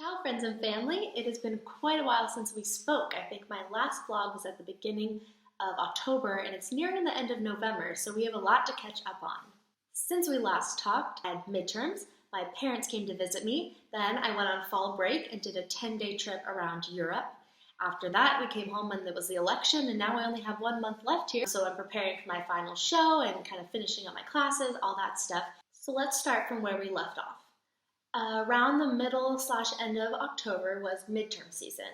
Ciao friends and family, it has been quite a while since we spoke. I think my last vlog was at the beginning of October and it's nearing the end of November, so we have a lot to catch up on. Since we last talked, I had midterms, my parents came to visit me, then I went on fall break and did a 10-day trip around Europe. After that, we came home when there was the election and now I only have 1 month left here, so I'm preparing for my final show and kind of finishing up my classes, all that stuff. So let's start from where we left off. Around the middle/end of October was midterm season,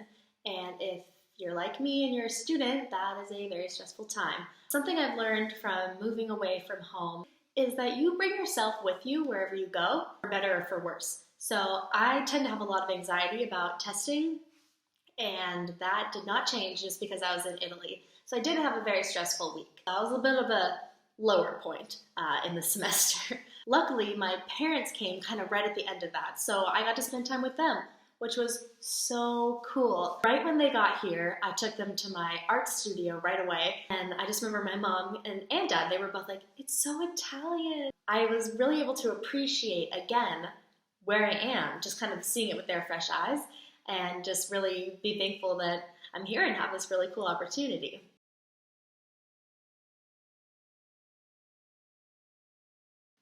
and if you're like me and you're a student, that is a very stressful time. Something I've learned from moving away from home is that you bring yourself with you wherever you go, for better or for worse. So I tend to have a lot of anxiety about testing, and that did not change just because I was in Italy. So I did have a very stressful week. That was a bit of a lower point in the semester. Luckily, my parents came kind of right at the end of that, so I got to spend time with them, which was so cool. Right when they got here, I took them to my art studio right away, and I just remember my mom and dad, they were both like, "It's so Italian." I was really able to appreciate, again, where I am, just kind of seeing it with their fresh eyes, and just really be thankful that I'm here and have this really cool opportunity.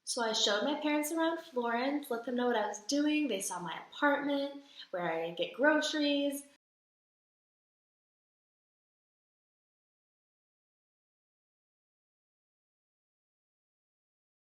So I showed my parents around Florence, let them know what I was doing. They saw my apartment, where I get groceries.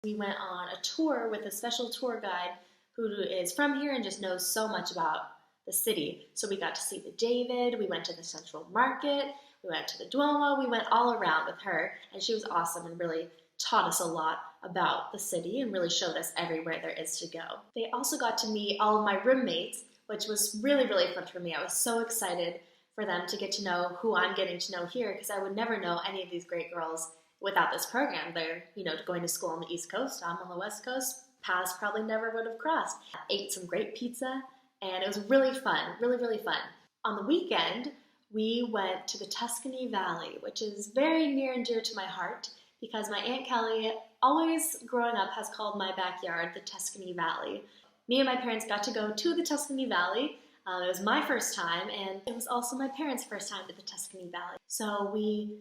We went on a tour with a special tour guide who is from here and just knows so much about the city. So we got to see the David, we went to the Central Market, we went to the Duomo, we went all around with her, and she was awesome and really taught us a lot about the city and really showed us everywhere there is to go. They also got to meet all of my roommates, which was really, really fun for me. I was so excited for them to get to know who I'm getting to know here because I would never know any of these great girls without this program. They're, going to school on the East Coast, I'm on the West Coast. Paths probably never would have crossed. I ate some great pizza and it was really fun, really, really fun. On the weekend, we went to the Tuscany Valley, which is very near and dear to my heart, because my Aunt Kelly, always growing up, has called my backyard the Tuscany Valley. Me and my parents got to go to the Tuscany Valley. It was my first time, and it was also my parents' first time to the Tuscany Valley. So we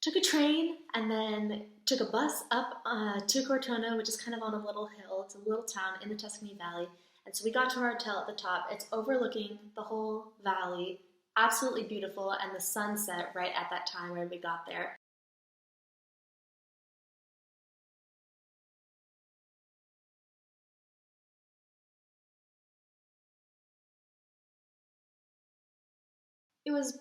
took a train and then took a bus up to Cortona, which is kind of on a little hill. It's a little town in the Tuscany Valley. And so we got to our hotel at the top. It's overlooking the whole valley, absolutely beautiful, and the sun set right at that time when we got there. It was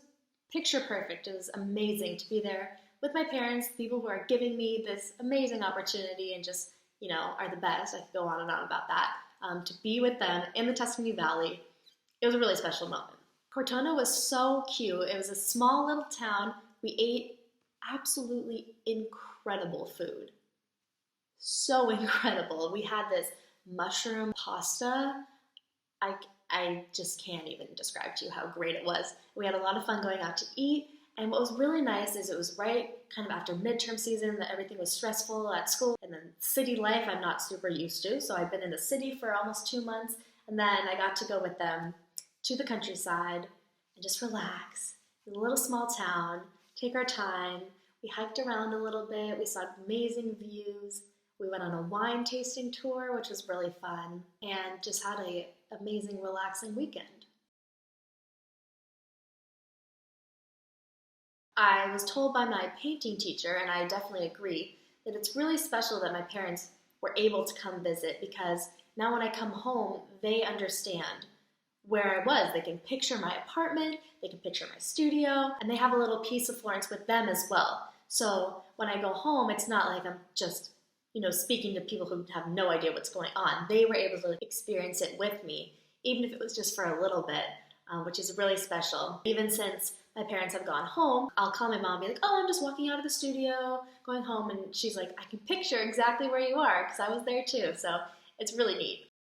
picture perfect. It was amazing to be there with my parents, people who are giving me this amazing opportunity and just, are the best. I could go on and on about that. To be with them in the Tuscany Valley, it was a really special moment. Cortona was so cute. It was a small little town. We ate absolutely incredible food. So incredible. We had this mushroom pasta. I just can't even describe to you how great it was. We had a lot of fun going out to eat, and what was really nice is it was right kind of after midterm season that everything was stressful at school, and then city life I'm not super used to, so I've been in the city for almost 2 months, and then I got to go with them to the countryside and just relax in a little small town, take our time. We hiked around a little bit, we saw amazing views. We went on a wine tasting tour, which was really fun, and just had an amazing, relaxing weekend. I was told by my painting teacher, and I definitely agree, that it's really special that my parents were able to come visit because now when I come home, they understand where I was. They can picture my apartment, they can picture my studio, and they have a little piece of Florence with them as well. So when I go home, it's not like I'm just speaking to people who have no idea what's going on. They were able to experience it with me, even if it was just for a little bit, which is really special. Even since my parents have gone home, I'll call my mom and be like, "Oh, I'm just walking out of the studio, going home," and she's like, "I can picture exactly where you are, because I was there too." So it's really neat.